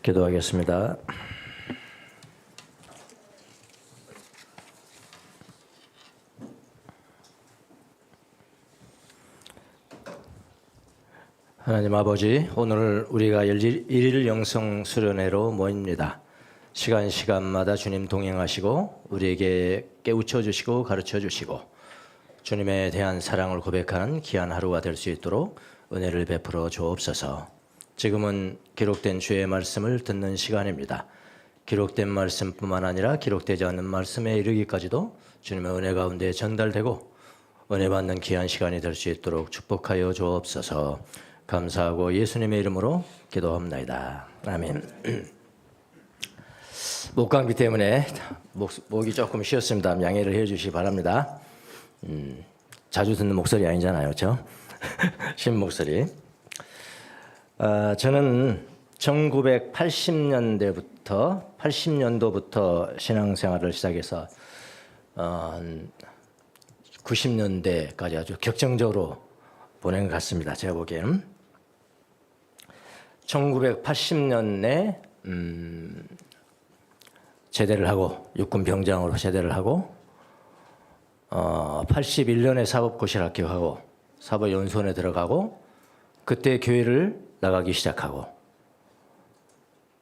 기도하겠습니다. 하나님 아버지, 오늘 우리가 일일 영성 수련회로 모입니다. 시간마다 주님 동행하시고 우리에게 깨우쳐 주시고 가르쳐 주시고 주님에 대한 사랑을 고백하는 귀한 하루가 될 수 있도록 은혜를 베풀어 주옵소서. 지금은 기록된 주의 말씀을 듣는 시간입니다. 기록된 말씀뿐만 아니라 기록되지 않는 말씀에 이르기까지도 주님의 은혜 가운데 전달되고 은혜 받는 귀한 시간이 될 수 있도록 축복하여 주옵소서. 감사하고 예수님의 이름으로 기도합니다. 아멘. 목감기 때문에 목이 조금 쉬었습니다. 양해를 해주시기 바랍니다. 자주 듣는 목소리 아니잖아요, 그렇죠? 신 목소리. 저는 80년도부터 신앙생활을 시작해서 90년대까지 아주 격정적으로 보낸 것 같습니다. 제가 보기에는 1980년에 제대를 하고 육군 병장으로 제대를 하고 81년에 사법고시를 합격하고 사법연수원에 들어가고 그때 교회를 나가기 시작하고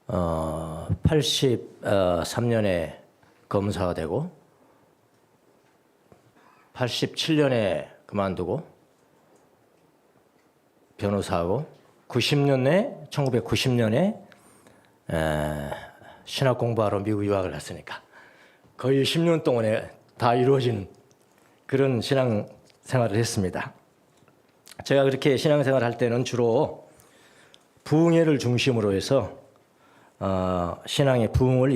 83년에 검사가 되고 87년에 그만두고 변호사하고 1990년에 신학 공부하러 미국 유학을 갔으니까 거의 10년 동안에 다 이루어진 그런 신앙 생활을 했습니다. 제가 그렇게 신앙생활을 할 때는 주로 부흥회를 중심으로 해서 신앙의 부흥을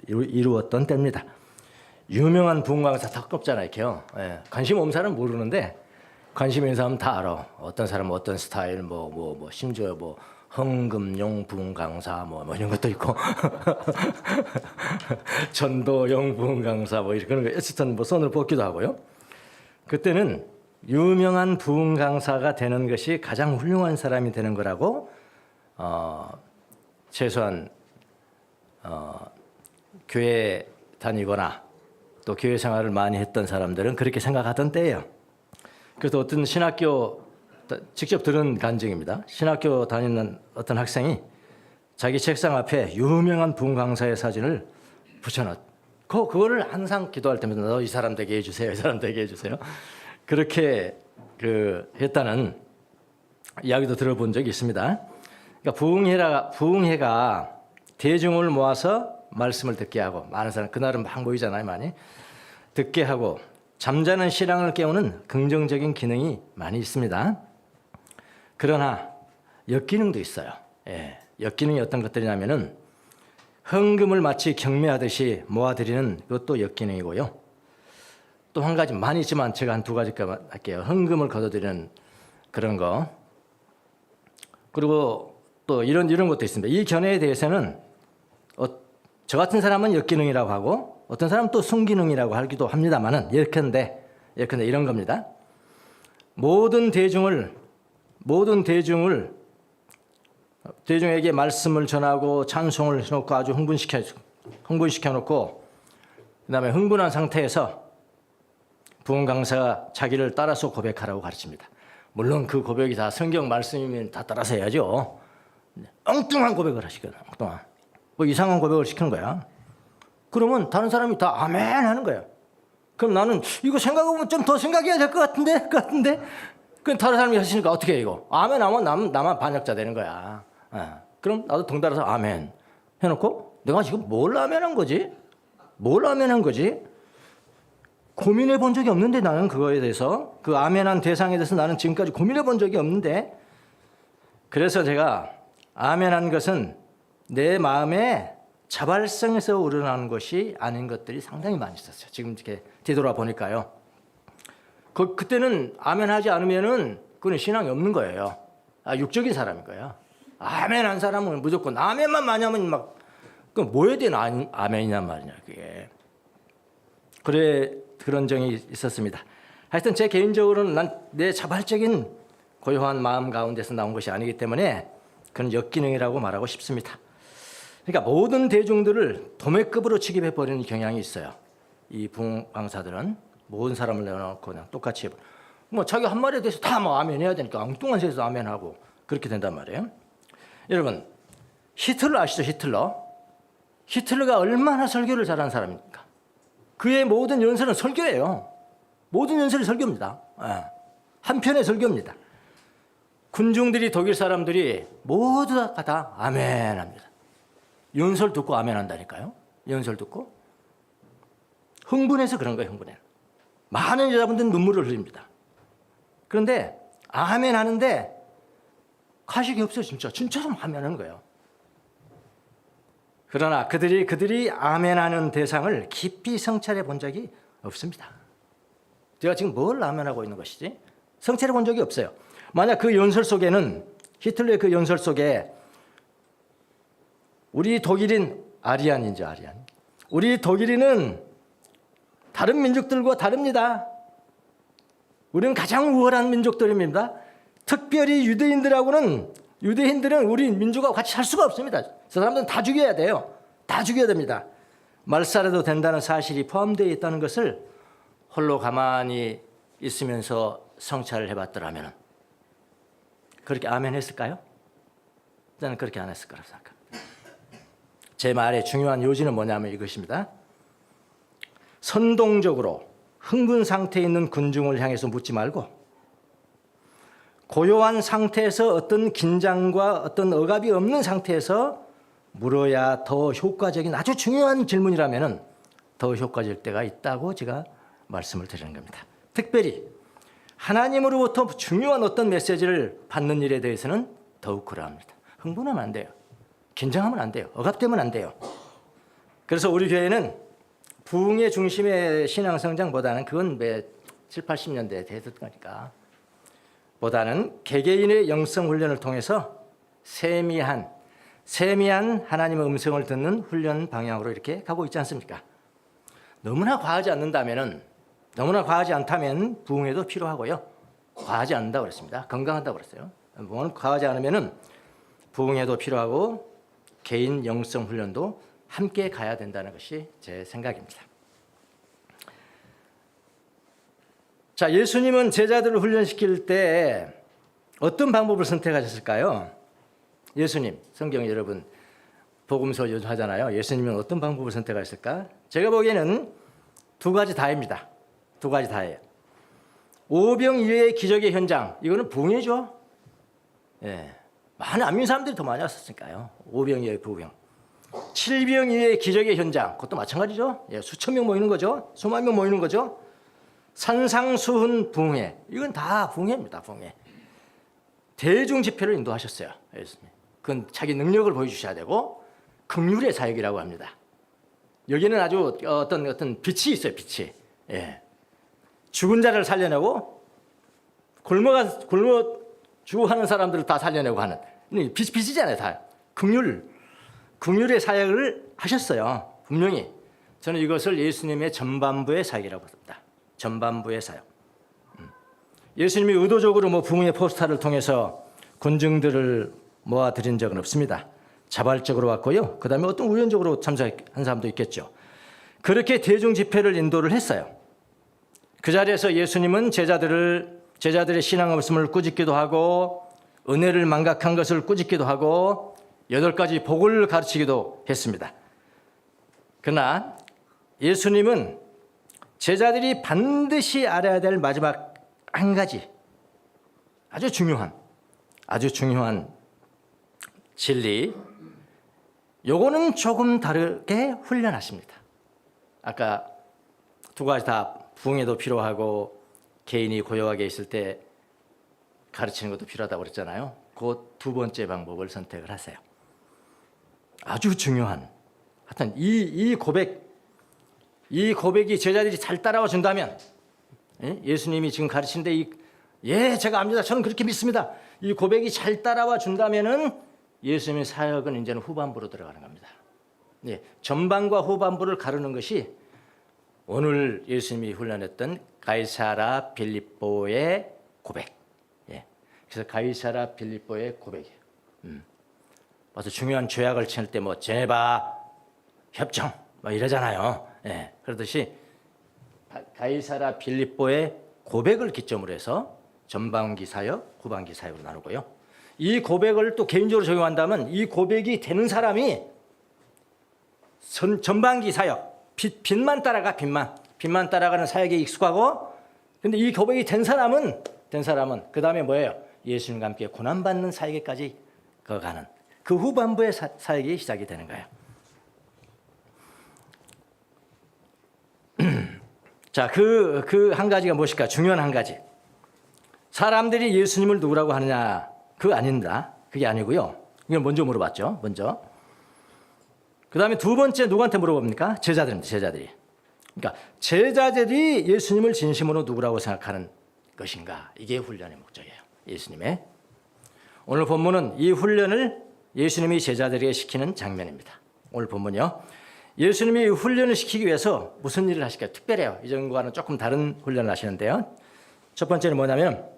이루었던 때입니다. 유명한 부흥 강사 다 없잖아요, 이렇게요. 예, 관심 없는 사람은 모르는데 관심 있는 사람은 다 알아. 어떤 사람은 어떤 스타일, 심지어 헌금용 부흥 강사 이런 것도 있고 전도용 부흥 강사 그런 거 어쨌든 손을 뽑기도 하고요. 그때는 유명한 부흥 강사가 되는 것이 가장 훌륭한 사람이 되는 거라고 최소한 교회 다니거나 또 교회 생활을 많이 했던 사람들은 그렇게 생각하던 때예요. 그래서 어떤 신학교 직접 들은 간증입니다. 신학교 다니는 어떤 학생이 자기 책상 앞에 유명한 부흥 강사의 사진을 붙여놨고 그거를 항상 기도할 때마다 너 이 사람 되게 해주세요, 이 사람 되게 해주세요. 그렇게 했다는 이야기도 들어본 적이 있습니다. 그러니까 부흥회가 대중을 모아서 말씀을 듣게 하고 많은 사람 그날은 막 모이잖아요, 많이 듣게 하고 잠자는 신앙을 깨우는 긍정적인 기능이 많이 있습니다. 그러나 역기능도 있어요. 예, 역기능이 어떤 것들이냐면은 헌금을 마치 경매하듯이 모아드리는 그것도 역기능이고요. 또 한 가지 많이 있지만 제가 한 두 가지만 할게요. 헌금을 거둬드리는 그런 거. 그리고 또 이런 것도 있습니다. 이 견해에 대해서는 저 같은 사람은 역기능이라고 하고 어떤 사람은 또 순기능이라고 하기도 합니다만은 예컨대 이런 겁니다. 모든 대중에게 말씀을 전하고 찬송을 해놓고 아주 흥분시켜 놓고 그다음에 흥분한 상태에서 부흥 강사가 자기를 따라서 고백하라고 가르칩니다. 물론 그 고백이 다 성경 말씀이면 다 따라서 해야죠. 엉뚱한 고백을 하시거든. 엉뚱한. 이상한 고백을 시키는 거야. 그러면 다른 사람이 다 아멘 하는 거예요. 그럼 나는 이거 생각해보면 좀 더 생각해야 될 것 같은데. 그럼 다른 사람이 하시니까 어떻게 해 이거? 아멘 하면 나만 반역자 되는 거야. 그럼 나도 덩달아서 아멘 해놓고 내가 지금 뭘 아멘한 거지? 고민해 본 적이 없는데 나는 그거에 대해서 그 아멘한 대상에 대해서 나는 지금까지 고민해 본 적이 없는데 그래서 제가 아멘한 것은 내 마음에 자발성에서 우러나는 것이 아닌 것들이 상당히 많이 있었어요. 지금 이렇게 뒤돌아보니까요. 그때는 아멘하지 않으면은 그건 신앙이 없는 거예요. 육적인 사람인 거예요. 아멘한 사람은 무조건 아멘만 많이 하면 그 뭐에 대한 아멘이란 말이냐 그게. 그런 점이 있었습니다. 하여튼 제 개인적으로는 난 내 자발적인 고요한 마음 가운데서 나온 것이 아니기 때문에 그건 역기능이라고 말하고 싶습니다. 그러니까 모든 대중들을 도매급으로 취급해 버리는 경향이 있어요. 이 부흥왕사들은 모든 사람을 내어놓고 그냥 똑같이 해버려. 뭐 자기 한 말에 대해서 다 뭐 아멘해야 되니까 엉뚱한 새에서 아멘하고 그렇게 된단 말이에요. 여러분, 히틀러 아시죠? 히틀러가 얼마나 설교를 잘하는 사람입니까? 그의 모든 연설은 설교예요. 모든 연설이 설교입니다. 한 편의 설교입니다. 군중들이, 독일 사람들이 모두 다 아멘합니다. 연설 듣고 아멘한다니까요. 연설 듣고 흥분해서 그런 거예요. 흥분해. 많은 여자분들은 눈물을 흘립니다. 그런데 아멘하는데 가식이 없어요. 진짜로 아멘하는 거예요. 그러나 그들이 아멘하는 대상을 깊이 성찰해 본 적이 없습니다. 제가 지금 뭘 아멘하고 있는 것이지? 성찰해 본 적이 없어요. 만약 그 연설 속에는, 히틀러의 그 연설 속에 우리 독일인 아리안이죠, 아리안. 우리 독일인은 다른 민족들과 다릅니다. 우리는 가장 우월한 민족들입니다. 특별히 유대인들은 우리 민족과 같이 살 수가 없습니다. 저 사람들은 다 죽여야 돼요. 다 죽여야 됩니다. 말살해도 된다는 사실이 포함되어 있다는 것을 홀로 가만히 있으면서 성찰을 해봤더라면 그렇게 아멘 했을까요? 저는 그렇게 안 했을 거라고 생각합니다. 제 말의 중요한 요지는 뭐냐면 이것입니다. 선동적으로 흥분 상태에 있는 군중을 향해서 묻지 말고 고요한 상태에서 어떤 긴장과 어떤 억압이 없는 상태에서 물어야 더 효과적인, 아주 중요한 질문이라면 더 효과적일 때가 있다고 제가 말씀을 드리는 겁니다. 특별히 하나님으로부터 중요한 어떤 메시지를 받는 일에 대해서는 더욱 그러합니다. 흥분하면 안 돼요. 긴장하면 안 돼요. 억압되면 안 돼요. 그래서 우리 교회는 부흥의 중심의 신앙 성장보다는 그건 7, 80년대에 됐던 거니까 보다는 개개인의 영성 훈련을 통해서 세미한 하나님의 음성을 듣는 훈련 방향으로 이렇게 가고 있지 않습니까? 너무나 과하지 않다면 부흥에도 필요하고요. 과하지 않는다고 그랬습니다. 건강한다고 그랬어요. 과하지 않으면 부흥에도 필요하고 개인 영성 훈련도 함께 가야 된다는 것이 제 생각입니다. 자, 예수님은 제자들을 훈련시킬 때 어떤 방법을 선택하셨을까요? 예수님, 성경 여러분 복음서 요즘 하잖아요. 예수님은 어떤 방법을 선택하셨을까? 제가 보기에는 두 가지 다입니다. 두 가지 다예요. 오병 이어의 기적의 현장, 이거는 부흥이죠. 예, 많은 안 믿는 사람들이 더 많이 왔었으니까요. 오병 이어의 부흥. 7병 이어의 기적의 현장, 그것도 마찬가지죠. 예, 수천 명 모이는 거죠. 수만 명 모이는 거죠. 산상수훈 부흥회, 이건 다 부흥회입니다. 부흥회. 대중 집회를 인도하셨어요. 예수님. 그건 자기 능력을 보여주셔야 되고 긍휼의 사역이라고 합니다. 여기는 아주 어떤 빛이 있어요. 빛이. 예. 죽은 자를 살려내고 굶어 죽어가는 사람들을 다 살려내고 하는 빛이잖아요. 다 긍휼의 사역을 하셨어요. 분명히 저는 이것을 예수님의 전반부의 사역이라고 합니다. 전반부의 사역. 예수님이 의도적으로 부흥의 포스터를 통해서 군중들을 모아드린 적은 없습니다. 자발적으로 왔고요. 그 다음에 어떤 우연적으로 참석한 사람도 있겠죠. 그렇게 대중 집회를 인도를 했어요. 그 자리에서 예수님은 제자들의 신앙 없음을 꾸짖기도 하고 은혜를 망각한 것을 꾸짖기도 하고 8가지 복을 가르치기도 했습니다. 그러나 예수님은 제자들이 반드시 알아야 될 마지막 한 가지 아주 중요한 진리, 요거는 조금 다르게 훈련하십니다. 아까 두 가지 다 부흥에도 필요하고 개인이 고요하게 있을 때 가르치는 것도 필요하다고 그랬잖아요. 그 두 번째 방법을 선택을 하세요. 아주 중요한, 하여튼 이 고백이 제자들이 잘 따라와 준다면, 예수님이 지금 가르치는데 제가 압니다. 저는 그렇게 믿습니다. 이 고백이 잘 따라와 준다면은 예수님의 사역은 이제는 후반부로 들어가는 겁니다. 전반과 후반부를 가르는 것이 오늘 예수님이 훈련했던 가이사라 빌립보의 고백. 그래서 가이사라 빌립보의 고백이에요. 와서 중요한 조약을 칠 때 뭐 제네바 협정 뭐 이러잖아요. 예, 그러듯이 가이사라 빌립보의 고백을 기점으로 해서 전반기 사역, 후반기 사역으로 나누고요. 이 고백을 또 개인적으로 적용한다면 이 고백이 되는 사람이 전반기 사역, 빛만 따라가, 빛만 따라가는 사역에 익숙하고, 근데 이 고백이 된 사람은 그 다음에 뭐예요? 예수님과 함께 고난받는 사역에까지 가는 그 후반부의 사역이 시작이 되는 거예요. 자, 그 한 가지가 무엇일까? 중요한 한 가지. 사람들이 예수님을 누구라고 하느냐? 그거 아닙니다. 그게 아니고요. 이건 먼저 물어봤죠. 먼저. 그 다음에 두 번째 누구한테 물어봅니까? 제자들입니다. 제자들이. 그러니까 제자들이 예수님을 진심으로 누구라고 생각하는 것인가? 이게 훈련의 목적이에요. 예수님의. 오늘 본문은 이 훈련을 예수님이 제자들에게 시키는 장면입니다. 오늘 본문이요. 예수님이 훈련을 시키기 위해서 무슨 일을 하실까요? 특별해요. 이전과는 조금 다른 훈련을 하시는데요. 첫 번째는 뭐냐면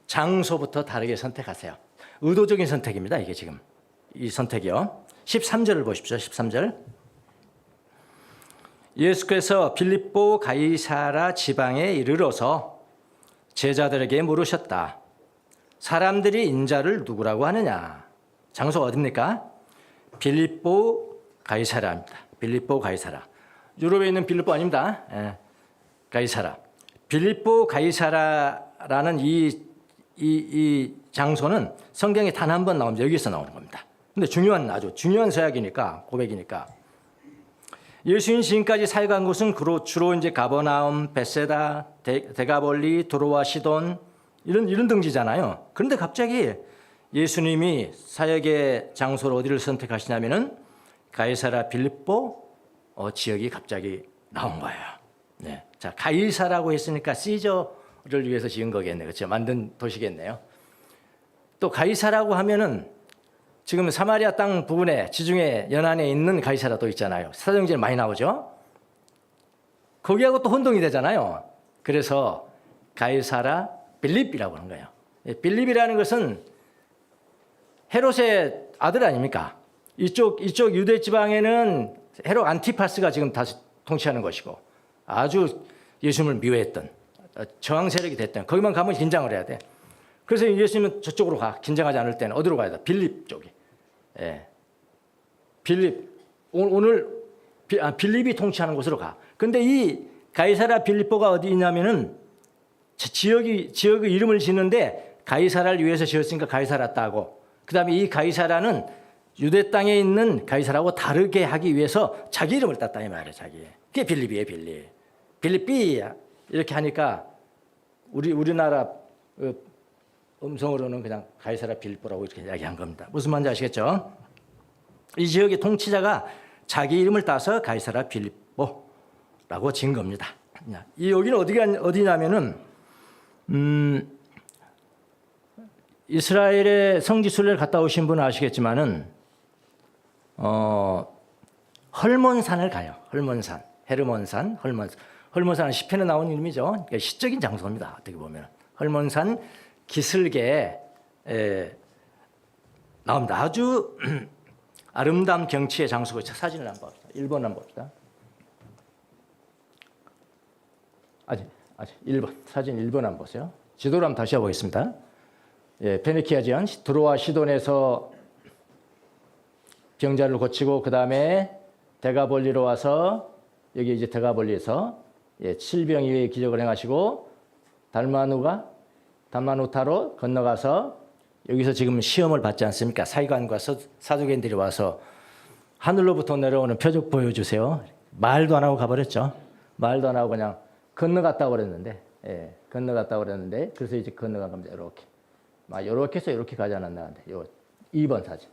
장소부터 다르게 선택하세요. 의도적인 선택입니다. 이게 지금 이 선택이요. 13절을 보십시오. 13절. 예수께서 빌립보 가이사라 지방에 이르러서 제자들에게 물으셨다. 사람들이 인자를 누구라고 하느냐? 장소가 어디입니까? 빌립보 가이사라입니다. 빌립보 가이사라. 유럽에 있는 빌립보 아닙니다. 예, 가이사라. 빌립보 가이사라라는 이 장소는 성경에 단 한 번 나오면 여기서 나오는 겁니다. 근데 아주 중요한 서약이니까, 고백이니까. 예수님 지금까지 사역한 곳은 주로 이제 가버나움, 벳세다, 데가볼리, 도로와 시돈 이런 등지잖아요. 그런데 갑자기 예수님이 사역의 장소를 어디를 선택하시냐면은 가이사라 빌립보 지역이 갑자기 나온 거예요. 네. 자, 가이사라고 했으니까 시저를 위해서 지은 거겠네요. 그렇죠? 만든 도시겠네요. 또 가이사라고 하면은 지금 사마리아 땅 부근에 지중해 연안에 있는 가이사라도 있잖아요. 사도행전에 많이 나오죠. 거기하고 또 혼동이 되잖아요. 그래서 가이사라 빌립이라고 하는 거예요. 빌립이라는 것은 헤롯의 아들 아닙니까? 이쪽 유대 지방에는 헤롯 안티파스가 지금 다시 통치하는 것이고 아주 예수님을 미워했던 저항 세력이 됐던 거기만 가면 긴장을 해야 돼. 그래서 예수님은 저쪽으로 가. 긴장하지 않을 때는 어디로 가야 돼? 빌립 쪽에. 예. 빌립 오늘 빌립이 통치하는 곳으로 가. 근데 이 가이사라 빌립보가 어디 있냐면은 지역의 이름을 짓는데 가이사라를 위해서 지었으니까 가이사라 따고 그다음에 이 가이사라는 유대 땅에 있는 가이사라하고 다르게 하기 위해서 자기 이름을 땄다 이 말이에요. 자기. 그게 빌립이에요. 빌립비 이렇게 하니까 우리나라 음성으로는 그냥 가이사라 빌립보라고 이렇게 이야기한 겁니다. 무슨 말인지 아시겠죠? 이 지역의 통치자가 자기 이름을 따서 가이사라 빌립보라고 지은 겁니다. 이 여기는 어디냐면은 이스라엘의 성지순례를 갔다 오신 분은 아시겠지만은 헐몬산을 가요. 헐몬산, 헤르몬산, 헐몬산은 시편에 나온 이름이죠. 그러니까 시적인 장소입니다. 어떻게 보면 헐몬산 기슭에 나옵니다. 아주 아름다운 경치의 장소고 사진을 한번 봅시다. 1번 한번 봅시다. 아직 1번 사진 1번 한번 보세요. 지도를 한번 다시 해보겠습니다. 예, 페니키아 지연 드로아 시돈에서 병자를 고치고 그 다음에 데가볼리로 와서 여기 이제 데가볼리에서 7병의 기적을 행하시고 달마누타로 건너가서 여기서 지금 시험을 받지 않습니까? 사이관과 사두개인들이 와서 하늘로부터 내려오는 표적 보여주세요. 말도 안 하고 가버렸죠. 말도 안 하고 그냥 건너갔다 그랬는데, 그래서 이제 건너간 겁니다. 이렇게 해서 이렇게 가지 않았나. 요 2번 사진.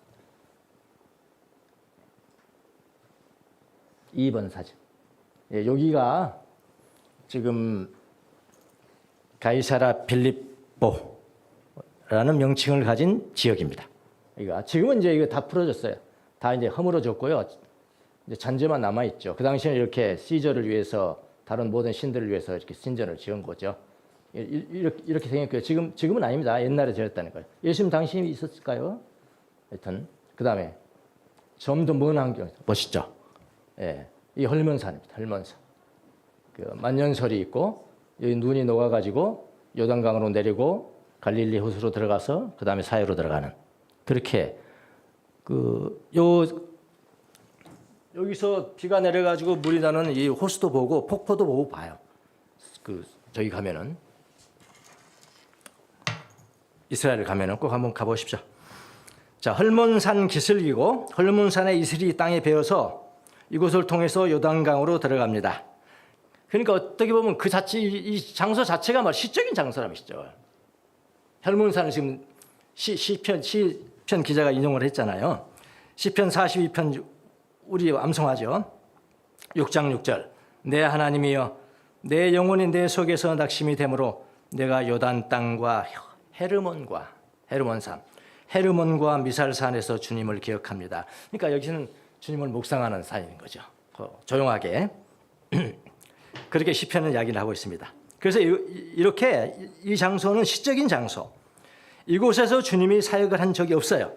2번 사진. 여기가 지금 가이사라 빌립보라는 명칭을 가진 지역입니다. 지금은 이제 이거 다 풀어졌어요. 다 이제 허물어졌고요. 이제 잔재만 남아 있죠. 그 당시에는 이렇게 시저를 위해서 다른 모든 신들을 위해서 이렇게 신전을 지은 거죠. 이렇게 생겼고요. 지금은 아닙니다. 옛날에 지었다는 거예요. 예수님 당신이 있었을까요? 하여튼 그 다음에 좀 더 먼 환경 멋있죠. 예, 이 헐몬산입니다. 헐몬산. 그 만년설이 있고 여기 눈이 녹아가지고 요단강으로 내리고 갈릴리 호수로 들어가서 그 다음에 사해로 들어가는 그렇게 여기서 비가 내려가지고 물이 나는 이 호수도 보고 폭포도 보고 봐요. 저기 가면은 이스라엘 가면은 꼭 한번 가보십시오. 자, 헐몬산 기슭이고 헐몬산의 이슬이 땅에 베어서 이곳을 통해서 요단강으로 들어갑니다. 그러니까 어떻게 보면 그 자체 이 장소 자체가 뭐 시적인 장소라면시죠. 헐몬산을 지금 시편 기자가 인용을 했잖아요. 시편 42편 우리 암송하죠. 6장 6절. 내 하나님이여 내 영혼이 내 속에서 낙심이 되므로 내가 요단 땅과 헤르몬과 미살산에서 주님을 기억합니다. 그러니까 여기는 주님을 묵상하는 산인 거죠. 조용하게 그렇게 시편은 이야기를 하고 있습니다. 그래서 이렇게 이 장소는 시적인 장소. 이곳에서 주님이 사역을 한 적이 없어요.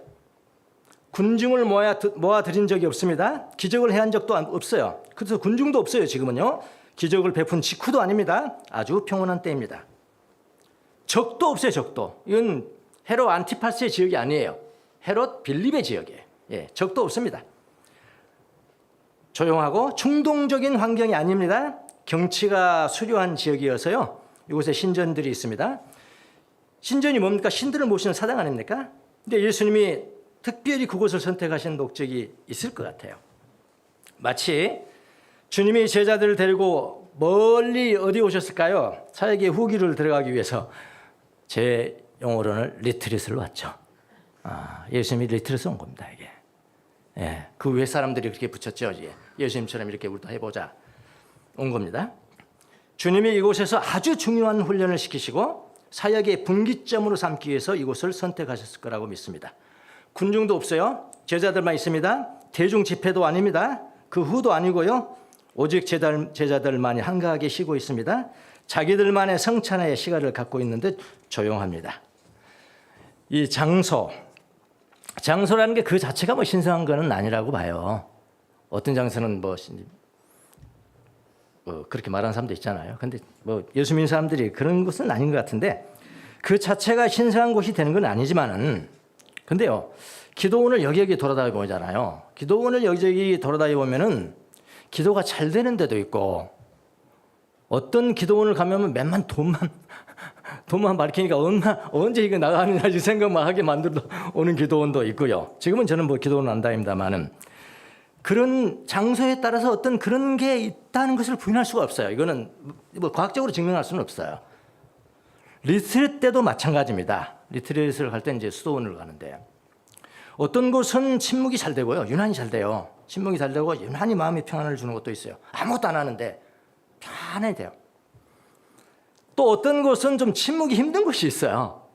군중을 모아 드린 적이 없습니다. 기적을 해한 적도 없어요. 그래서 군중도 없어요. 지금은요. 기적을 베푼 직후도 아닙니다. 아주 평온한 때입니다. 적도 없어요. 적도. 이건 헤롯 안티파스의 지역이 아니에요. 헤롯 빌립의 지역이에요. 예, 적도 없습니다. 조용하고 충동적인 환경이 아닙니다. 경치가 수려한 지역이어서요. 이곳에 신전들이 있습니다. 신전이 뭡니까? 신들을 모시는 사당 아닙니까? 근데 예수님이 특별히 그곳을 선택하신 목적이 있을 것 같아요. 마치 주님이 제자들을 데리고 멀리 어디 오셨을까요? 사역의 후기를 들어가기 위해서 제 용어로는 리트릿을 왔죠. 예수님이 리트릿 온 겁니다. 이게. 예, 그 외 사람들이 그렇게 붙였죠. 예수님처럼 이렇게 우리도 해보자 온 겁니다. 주님이 이곳에서 아주 중요한 훈련을 시키시고 사역의 분기점으로 삼기 위해서 이곳을 선택하셨을 거라고 믿습니다. 군중도 없어요. 제자들만 있습니다. 대중 집회도 아닙니다. 그 후도 아니고요. 오직 제자들만이 한가하게 쉬고 있습니다. 자기들만의 성찬의 시간을 갖고 있는데 조용합니다. 이 장소라는 게 그 자체가 뭐 신성한 거는 아니라고 봐요. 어떤 장소는 뭐 그렇게 말하는 사람도 있잖아요. 근데 뭐 예수 믿는 사람들이 그런 것은 아닌 것 같은데 그 자체가 신성한 곳이 되는 건 아니지만은 근데요. 기도원을 여기저기 돌아다니 보잖아요. 기도원을 여기저기 돌아다니 보면은 기도가 잘 되는 데도 있고 어떤 기도원을 가면 맨만 돈만 밝히니까 언제 이거 나가느냐 이 생각만 하게 만들어 오는 기도원도 있고요. 지금은 저는 뭐 기도원 안 다닙니다만은 그런 장소에 따라서 어떤 그런 게 있다는 것을 부인할 수가 없어요. 이거는 뭐 과학적으로 증명할 수는 없어요. 리트릿 때도 마찬가지입니다. 리트릿을 갈 때 이제 수도원을 가는데 어떤 곳은 침묵이 잘 되고요. 유난히 잘 돼요. 침묵이 잘 되고 유난히 마음이 평안을 주는 것도 있어요. 아무것도 안 하는데 편안해 돼요. 또 어떤 곳은 좀 침묵이 힘든 곳이 있어요.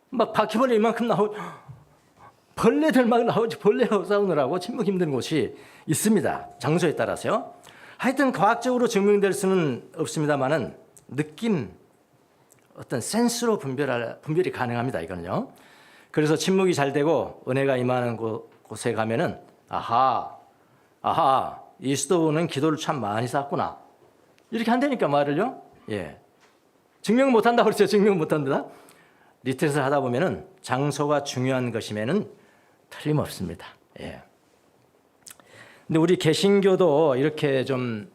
막 바퀴벌레 이만큼 나오고 벌레들 막 나오지 벌레하고 싸우느라고 침묵 힘든 곳이 있습니다. 장소에 따라서요. 하여튼 과학적으로 증명될 수는 없습니다만은 느낌, 어떤 센스로 분별이 가능합니다. 이거는요. 그래서 침묵이 잘 되고 은혜가 임하는 곳에 가면은 아하, 이 수도원은 기도를 참 많이 쌓았구나. 이렇게 한다니까 말을요. 예. 증명 못한다 그랬죠. 증명 못한다. 리트릿을 하다 보면은 장소가 중요한 것이면은 틀림없습니다. 예. 근데 우리 개신교도 이렇게 좀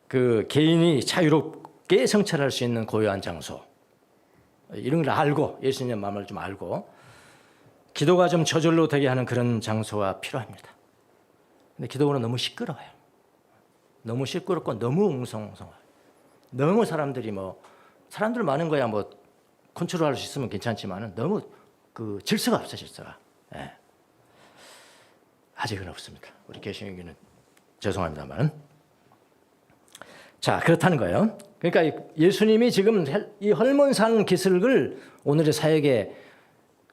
그 개인이 자유롭게 성찰할 수 있는 고요한 장소 이런 걸 알고 예수님의 마음을 좀 알고 기도가 좀 저절로 되게 하는 그런 장소가 필요합니다. 근데 기도원은 너무 시끄러워요. 너무 시끄럽고 너무 웅성웅성해요. 너무 사람들 많은 거야 뭐 컨트롤할 수 있으면 괜찮지만은 너무 그 질서가 없어 질서가. 예. 아직은 없습니다. 우리 개신교는 죄송합니다만. 자 그렇다는 거예요. 그러니까 예수님이 지금 이 헐몬산 기슭을 오늘의 사역의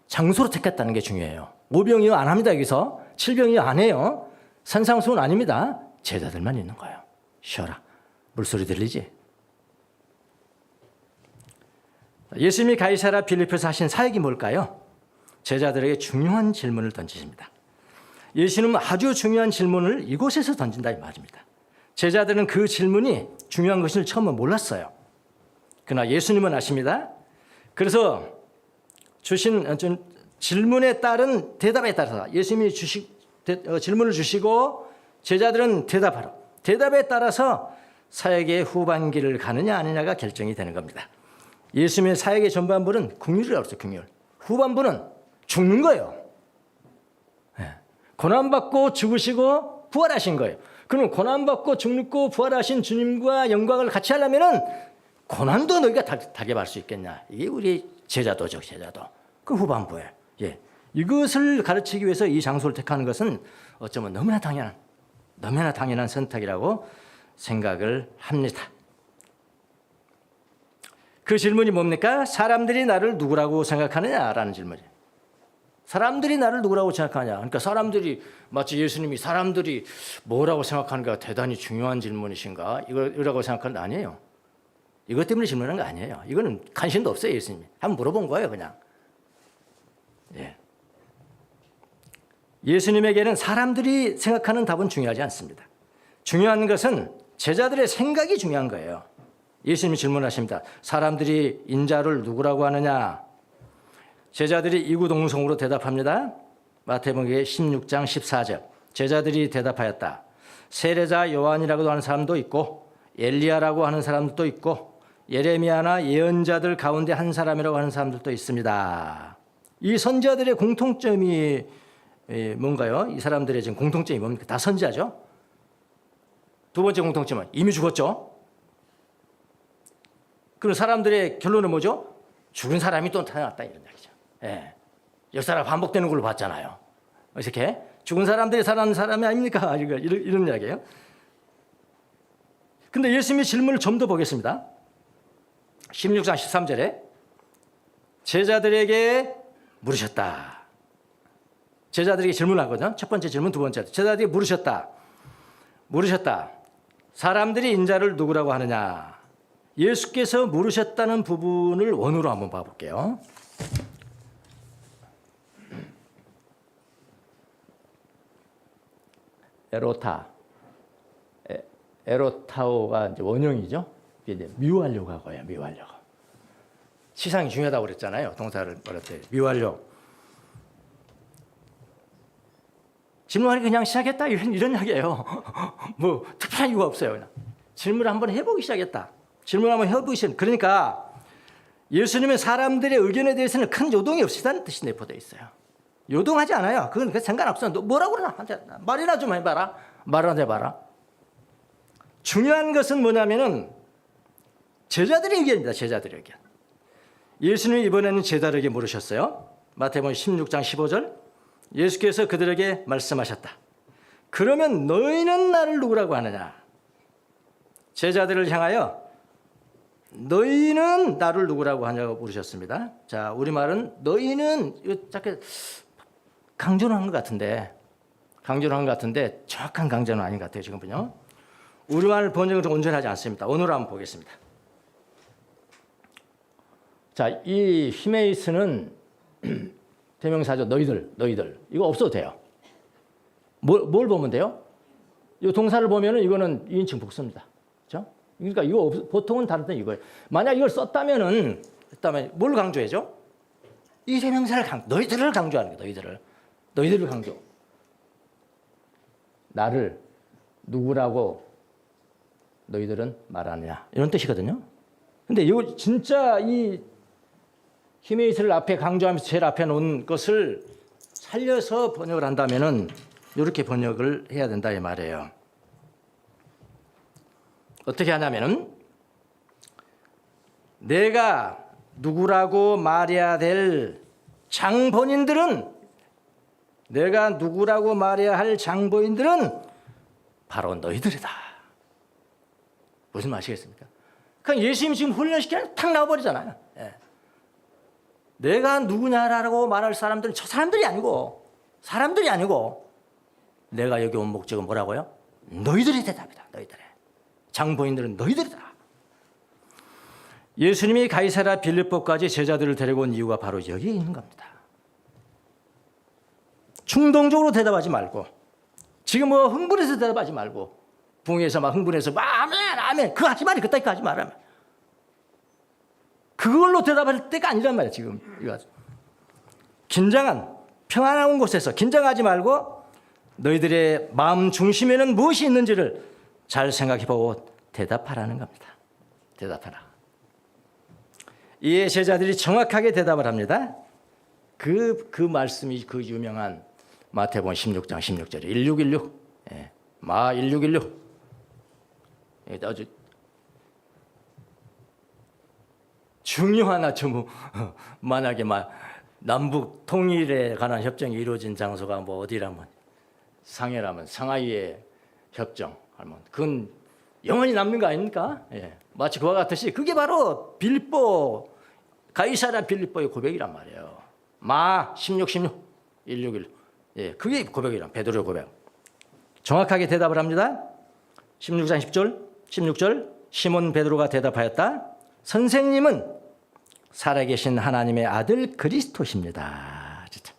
장소로 택했다는 게 중요해요. 오병이어 안 합니다. 여기서 칠병이어 안 해요. 산상수훈 아닙니다. 제자들만 있는 거예요. 쉬어라. 물소리 들리지? 예수님이 가이사랴 빌립보에서 하신 사역이 뭘까요? 제자들에게 중요한 질문을 던지십니다. 예수님은 아주 중요한 질문을 이곳에서 던진다 이 말입니다. 제자들은 그 질문이 중요한 것을 처음은 몰랐어요. 그러나 예수님은 아십니다. 그래서 주신 질문에 따른 대답에 따라서 예수님이 질문을 주시고 제자들은 대답하라. 대답에 따라서 사역의 후반기를 가느냐 아니냐가 결정이 되는 겁니다. 예수님의 사역의 전반부는 긍휼이라고 했어요. 긍휼. 후반부는 죽는 거예요. 고난받고 죽으시고 부활하신 거예요. 그럼 고난받고 죽고 부활하신 주님과 영광을 같이 하려면 고난도 너희가 당해볼 수 있겠냐. 이게 우리 제자도죠. 제자도. 그 후반부예요. 예. 이것을 가르치기 위해서 이 장소를 택하는 것은 어쩌면 너무나 당연한 선택이라고 생각을 합니다. 그 질문이 뭡니까? 사람들이 나를 누구라고 생각하느냐라는 질문이에요. 사람들이 나를 누구라고 생각하냐. 그러니까 사람들이 마치 예수님이 사람들이 뭐라고 생각하는가 대단히 중요한 질문이신가 이거라고 생각하는 거 아니에요. 이것 때문에 질문한 거 아니에요. 이거는 관심도 없어요. 예수님이. 한번 물어본 거예요. 그냥. 예. 예수님에게는 사람들이 생각하는 답은 중요하지 않습니다. 중요한 것은 제자들의 생각이 중요한 거예요. 예수님이 질문하십니다. 사람들이 인자를 누구라고 하느냐? 제자들이 이구동성으로 대답합니다. 마태복음 16장 14절. 제자들이 대답하였다. 세례자 요한이라고도 하는 사람도 있고 엘리야라고 하는 사람도 있고 예레미야나 예언자들 가운데 한 사람이라고 하는 사람들도 있습니다. 이 선지자들의 공통점이 뭔가요? 이 사람들의 지금 공통점이 뭡니까? 다 선지자죠. 두 번째 공통점은 이미 죽었죠. 그럼 사람들의 결론은 뭐죠? 죽은 사람이 또 태어났다 이런 얘기죠. 예. 역사가 반복되는 걸로 봤잖아요. 어떻게? 죽은 사람들이 살아난 사람이 아닙니까? 이런 이야기예요. 근데 예수님의 질문을 좀 더 보겠습니다. 16장 13절에 제자들에게 물으셨다. 제자들에게 질문하거든요. 첫 번째 질문, 두 번째. 제자들에게 물으셨다. 사람들이 인자를 누구라고 하느냐? 예수께서 물으셨다는 부분을 원어로 한번 봐볼게요. 에로타오가 이제 원형이죠. 이제 미워하려고 하고요. 미워하려고. 치상이 중요하다고 그랬잖아요. 동사를 말할 때 미워하려고. 질문하니 그냥 시작했다 이런 이야기예요. 뭐 특별한 이유가 없어요. 그냥 질문을 한번 해보기 시작했다. 질문 한번 해보기 시작. 그러니까 예수님은 사람들의 의견에 대해서는 큰 요동이 없으시다는 뜻이 내포되어 있어요. 요동하지 않아요. 그건 상관없어. 너 뭐라고 그러나 말이나 좀 해봐라. 말이나 해봐라. 중요한 것은 뭐냐면은 제자들의 의견입니다. 제자들의 의견. 예수님이 이번에는 제자들에게 물으셨어요. 마태복음 16장 15절. 예수께서 그들에게 말씀하셨다. 그러면 너희는 나를 누구라고 하느냐? 제자들을 향하여 너희는 나를 누구라고 하냐고 물으셨습니다. 자, 우리말은 너희는 이거 강조를 한 것 같은데 정확한 강조는 아닌 것 같아요. 지금은요. 우리말 번역은 좀 온전하지 않습니다. 오늘 한번 보겠습니다. 자, 이 히메이스는 대명사죠. 너희들. 이거 없어도 돼요. 뭘 보면 돼요? 이 동사를 보면은 이거는 2인칭 복수입니다. 그렇죠? 그러니까 이거 보통은 다른 때 이거예요. 만약 이걸 썼다면 뭘 강조해죠? 이 대명사를 너희들을 강조하는 거예요. 너희들을 강조. 나를 누구라고 너희들은 말하느냐 이런 뜻이거든요. 근데 이거 진짜 이 히메이스를 앞에 강조하면서 제일 앞에 놓은 것을 살려서 번역을 한다면은 이렇게 번역을 해야 된다 이 말이에요. 어떻게 하냐면은 내가 누구라고 말해야 될 내가 누구라고 말해야 할 장본인들은 바로 너희들이다. 무슨 말이겠습니까? 그냥 예수님이 지금 훈련시키면 탁 나와버리잖아요. 예. 내가 누구냐라고 말할 사람들은 저 사람들이 아니고 내가 여기 온 목적은 뭐라고요? 너희들의 대답이다. 너희들의. 장본인들은 너희들이다. 예수님이 가이사랴 빌립보까지 제자들을 데리고 온 이유가 바로 여기에 있는 겁니다. 충동적으로 대답하지 말고, 지금 뭐 흥분해서 대답하지 말고, 붕에서 막 흥분해서 아멘 아멘 그거 하지 말이 그따위 거 하지 말아. 그걸로 대답할 때가 아니란 말이야. 지금 이거 긴장한 평안한 곳에서 긴장하지 말고 너희들의 마음 중심에는 무엇이 있는지를 잘 생각해보고 대답하라는 겁니다. 대답하라. 이에 제자들이 정확하게 대답을 합니다. 그 말씀이 그 유명한 마태복음 16장 16절에 1616 마 1616 아주 중요한 아주 만약에 남북 통일에 관한 협정이 이루어진 장소가 뭐 어디라면 상해라면 상하이의 협정 하면 그건 영원히 남는 거 아닙니까? 마치 그와 같듯이 그게 바로 빌립보 가이사랴 빌립보의 고백이란 말이에요. 마 16, 16, 161. 그게 고백이란 베드로의 고백. 정확하게 대답을 합니다. 16장 10절, 16절 시몬 베드로가 대답하였다. 선생님은 살아계신 하나님의 아들 그리스도십니다. 진짜.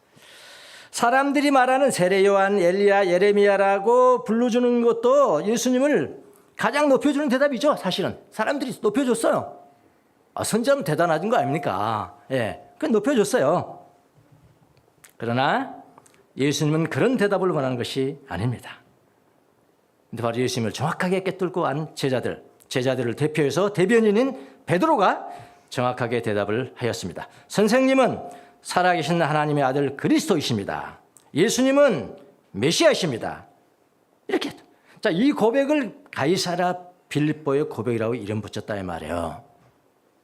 사람들이 말하는 세례 요한, 엘리야, 예레미야라고 불러주는 것도 예수님을 가장 높여주는 대답이죠. 사실은 사람들이 높여줬어요. 선지자는 대단하신 거 아닙니까? 그건 높여줬어요. 그러나 예수님은 그런 대답을 원하는 것이 아닙니다. 근데 바로 예수님을 정확하게 꿰뚫고 안 제자들을 대표해서 대변인인 베드로가 정확하게 대답을 하였습니다. 선생님은 살아계신 하나님의 아들 그리스도이십니다. 예수님은 메시아이십니다. 이렇게. 자, 이 고백을 가이사랴 빌립보의 고백이라고 이름 붙였다 이 말이에요.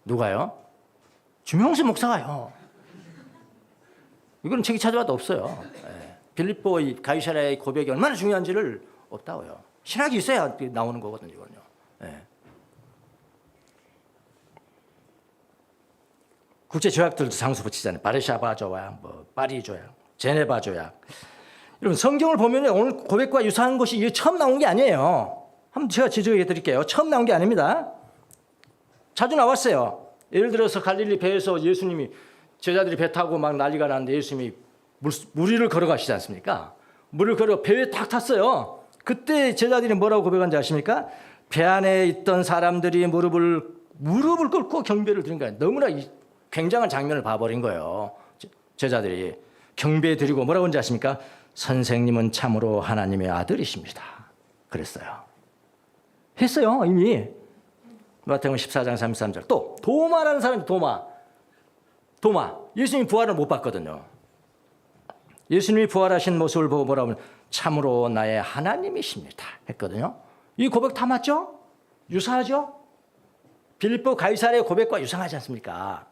누가요? 주명수 목사가요. 이건 책이 찾아봐도 없어요. 빌립보 가이사랴의 고백이 얼마나 중요한지를 없다고요. 신학이 있어야 나오는 거거든요. 이건요. 국제 조약들도 상수 붙이잖아요. 바르샤바 조약, 파리 조약, 제네바 조약. 여러분 성경을 보면 오늘 고백과 유사한 것이 이게 처음 나온 게 아니에요. 한번 제가 지적해 드릴게요. 처음 나온 게 아닙니다. 자주 나왔어요. 예를 들어서 갈릴리 배에서 예수님이 제자들이 배 타고 막 난리가 나는데 예수님이 물 위를 걸어가시지 않습니까? 물을 걸어 배에 딱 탔어요. 그때 제자들이 뭐라고 고백한지 아십니까? 배 안에 있던 사람들이 무릎을 꿇고 경배를 드린 거예요. 너무나 굉장한 장면을 봐버린 거예요. 제자들이 경배 드리고 뭐라고 하는지 아십니까? 선생님은 참으로 하나님의 아들이십니다. 그랬어요. 했어요 이미. 마태복음 14장 33절. 또 도마라는 사람이 도마. 예수님이 부활을 못 봤거든요. 예수님이 부활하신 모습을 보고 뭐라고 하면 참으로 나의 하나님이십니다 했거든요. 이 고백 다 맞죠? 유사하죠? 빌립보 가이사랴의 고백과 유사하지 않습니까?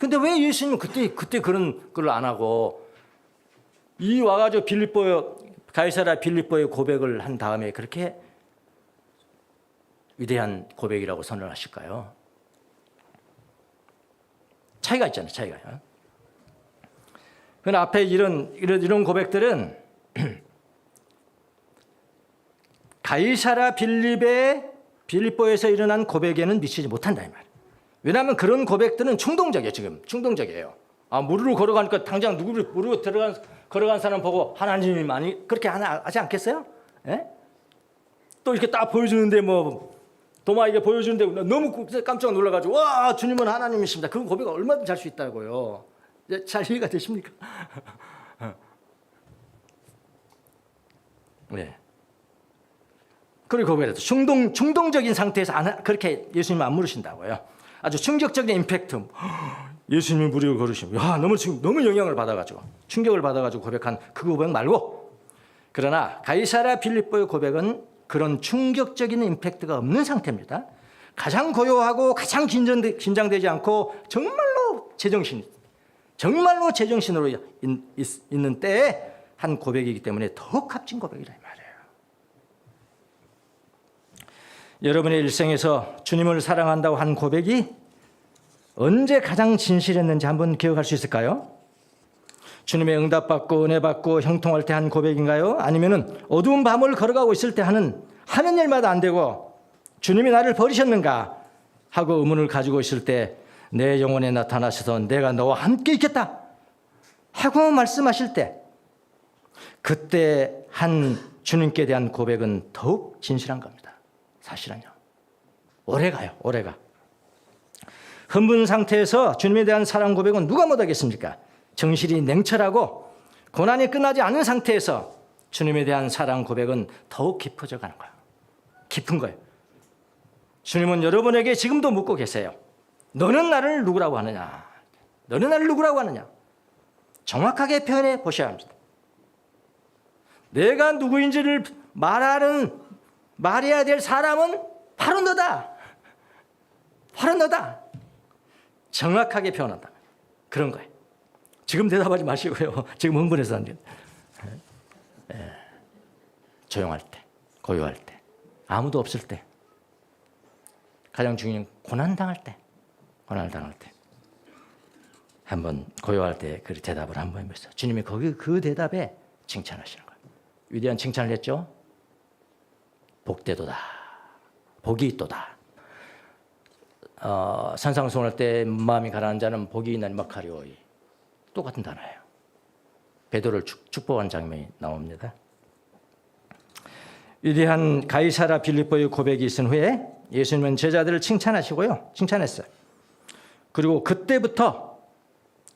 근데 왜 예수님은 그때 그런 걸 안 하고 이 와가지고 가이사랴 빌립보의 고백을 한 다음에 그렇게 위대한 고백이라고 선언하실까요? 차이가 있잖아요. 차이가요. 그러나 앞에 이런 고백들은 가이사랴 빌립보에서 일어난 고백에는 미치지 못한다 이 말이에요. 왜냐하면 그런 고백들은 충동적이에요. 지금 충동적이에요. 무리로 걸어가니까 당장 무리로 걸어간 사람 보고 하나님이 많이 그렇게 하지 않겠어요? 또 이렇게 딱 보여주는데 도마에게 보여주는데 너무 깜짝 놀라가지고 와 주님은 하나님이십니다. 그 고백을 얼마든지 할 수 있다고요. 잘 이해가 되십니까? 네. 그리고 고백해서 충동적인 상태에서 그렇게 예수님 안 물으신다고요. 아주 충격적인 임팩트. 예수님이 무리를 걸으시면 너무 영향을 받아가지고 충격을 받아가지고 고백한 그 고백 말고, 그러나 가이사랴 빌립보의 고백은 그런 충격적인 임팩트가 없는 상태입니다. 가장 고요하고 가장 긴장되지 않고 정말로 제정신으로 있는 때에 한 고백이기 때문에 더욱 값진 고백이라 이 말이에요. 여러분의 일생에서 주님을 사랑한다고 한 고백이 언제 가장 진실했는지 한번 기억할 수 있을까요? 주님의 응답받고 은혜받고 형통할 때 한 고백인가요? 아니면은 어두운 밤을 걸어가고 있을 때 하는 일마다 안 되고 주님이 나를 버리셨는가 하고 의문을 가지고 있을 때 내 영혼에 나타나셔서 내가 너와 함께 있겠다 하고 말씀하실 때 그때 한 주님께 대한 고백은 더욱 진실한 겁니다. 사실은요. 오래가요. 오래가. 흥분 상태에서 주님에 대한 사랑 고백은 누가 못하겠습니까? 정신이 냉철하고 고난이 끝나지 않은 상태에서 주님에 대한 사랑 고백은 더욱 깊어져 가는 거예요. 깊은 거예요. 주님은 여러분에게 지금도 묻고 계세요. 너는 나를 누구라고 하느냐? 너는 나를 누구라고 하느냐? 정확하게 표현해 보셔야 합니다. 내가 누구인지를 말해야 될 사람은 바로 너다. 바로 너다. 정확하게 표현한다. 그런 거예요. 지금 대답하지 마시고요. 지금 흥분해서 안 돼요. 조용할 때, 고요할 때, 아무도 없을 때, 가장 중요한 고난당할 때, 고난을 당할 때, 한번 고요할 때 그 대답을 한번 해보세요. 주님이 거기 그 대답에 칭찬하시는 거예요. 위대한 칭찬을 했죠. 복되도다. 복이 있도다. 산상수훈할 때 마음이 가라앉은 자는 복이 있나니 막하리오이. 똑같은 단어예요. 베드로를 축복한 장면이 나옵니다. 위대한 가이사라 빌립보의 고백이 있은 후에 예수님은 제자들을 칭찬하시고요. 칭찬했어요. 그리고 그때부터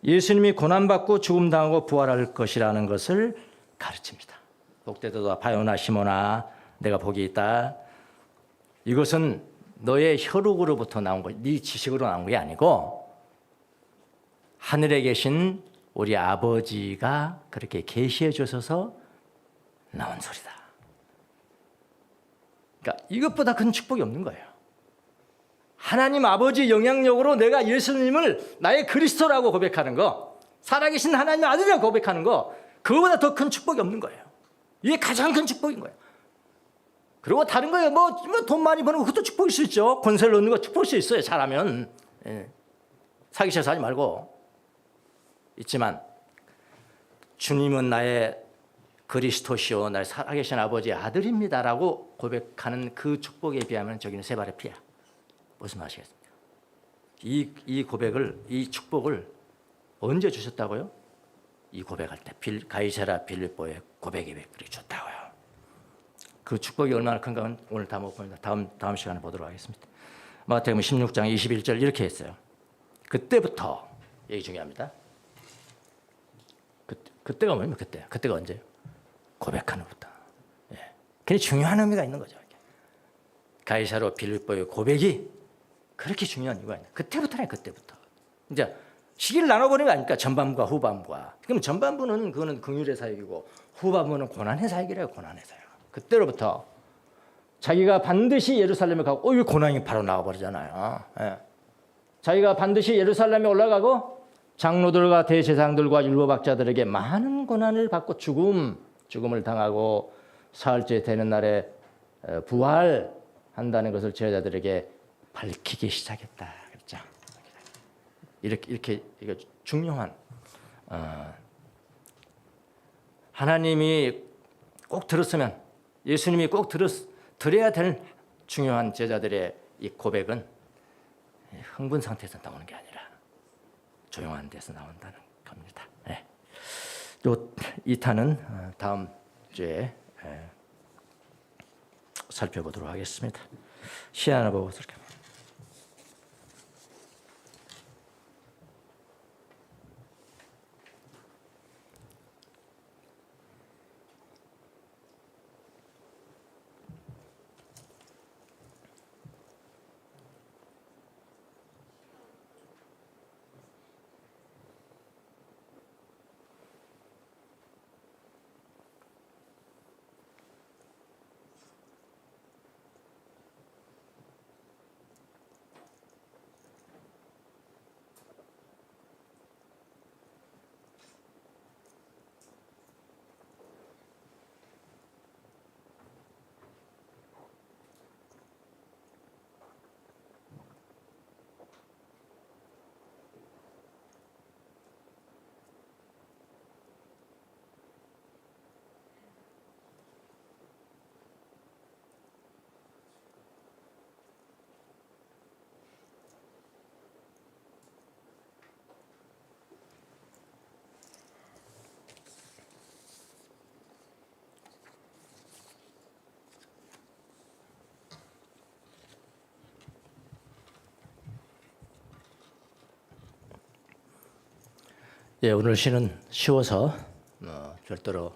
예수님이 고난받고 죽음당하고 부활할 것이라는 것을 가르칩니다. 복되도다 바요나 시모나 내가 복이 있다. 이것은 너의 혈육으로부터 나온 거, 네 지식으로 나온 게 아니고 하늘에 계신 우리 아버지가 그렇게 계시해 주셔서 나온 소리다. 그러니까 이것보다 큰 축복이 없는 거예요. 하나님 아버지 영향력으로 내가 예수님을 나의 그리스도라고 고백하는 거, 살아계신 하나님의 아들이라고 고백하는 거, 그거보다 더 큰 축복이 없는 거예요. 이게 가장 큰 축복인 거예요. 그리고 다른 거예요. 뭐 돈 많이 버는 거 그것도 축복일 수 있죠. 권세를 얻는 거 축복일 수 있어요. 잘하면. 사기쳐서 하지 말고. 있지만 주님은 나의 그리스도시요 나의 살아계신 아버지의 아들입니다라고 고백하는 그 축복에 비하면 저기는 세 발의 피야. 무슨 말이겠습니까? 이 고백을, 이 축복을 언제 주셨다고요? 이 고백할 때 가이사라 빌립보의 고백에 그렇게 줬다고요. 그 축복이 얼마나 큰가는 오늘 다 못 봅니다. 다음 시간에 보도록 하겠습니다. 마태복음 16장 21절 이렇게 했어요. 그때부터 얘기 중요합니다. 그때가 뭐냐면 그때가 언제요? 고백하는 것부터. 굉장히 중요한 의미가 있는 거죠. 가이사라 빌립보의 고백이 그렇게 중요한 이유가 있냐. 그때부터네. 그때부터. 이제 시기를 나눠버리는 거 아닙니까? 전반부와 후반부와. 그럼 전반부는 그거는 긍휼의 사역이고 후반부는 고난의 사역이래요. 고난의 사역. 그때로부터 자기가 반드시 예루살렘에 가고 왜 고난이 바로 나와버리잖아요. 자기가 반드시 예루살렘에 올라가고 장로들과 대제사장들과 율법학자들에게 많은 고난을 받고 죽음을 당하고 사흘째 되는 날에 부활한다는 것을 제자들에게 밝히기 시작했다. 그렇죠? 이렇게 이거 중요한 하나님이 꼭 들었으면 예수님이 꼭 들어야 될 중요한 제자들의 이 고백은 흥분 상태에서 나오는 게 아니라 조용한 데서 나온다는 겁니다. 네. 요 2탄은 다음 주에 살펴보도록 하겠습니다. 시 하나 보고 살펴볼게요. 예, 오늘 시는 쉬워서 별도로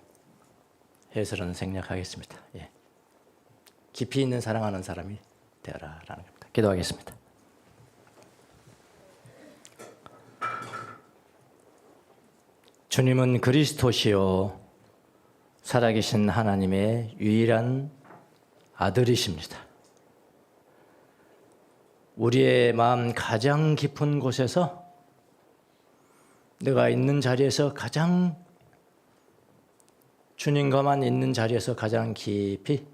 해설은 생략하겠습니다. 예. 깊이 있는 사랑하는 사람이 되어라라는 겁니다. 기도하겠습니다. 주님은 그리스도시요 살아계신 하나님의 유일한 아들이십니다. 우리의 마음 가장 깊은 곳에서 내가 있는 자리에서 가장 주님과만 있는 자리에서 가장 깊이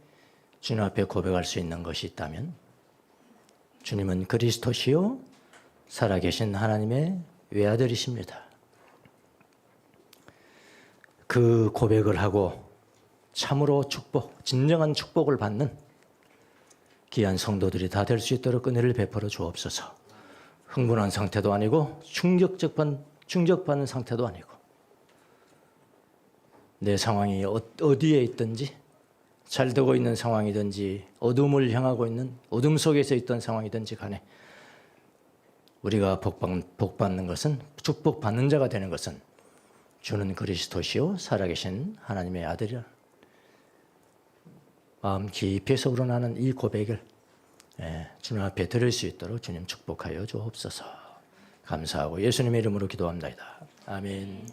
주님 앞에 고백할 수 있는 것이 있다면 주님은 그리스도시요 살아계신 하나님의 외아들이십니다. 그 고백을 하고 참으로 축복, 진정한 축복을 받는 귀한 성도들이 다 될 수 있도록 은혜를 베풀어 주옵소서. 흥분한 상태도 아니고 충격받는 상태도 아니고 내 상황이 어디에 있든지 잘 되고 있는 상황이든지 어둠을 향하고 있는 어둠 속에서 있던 상황이든지 간에 우리가 복받는 것은 축복받는 자가 되는 것은 주는 그리스도시요 살아계신 하나님의 아들이라 마음 깊이에서 우러나는 이 고백을 주님 앞에 드릴 수 있도록 주님 축복하여 주옵소서. 감사하고 예수님의 이름으로 기도합니다. 아멘.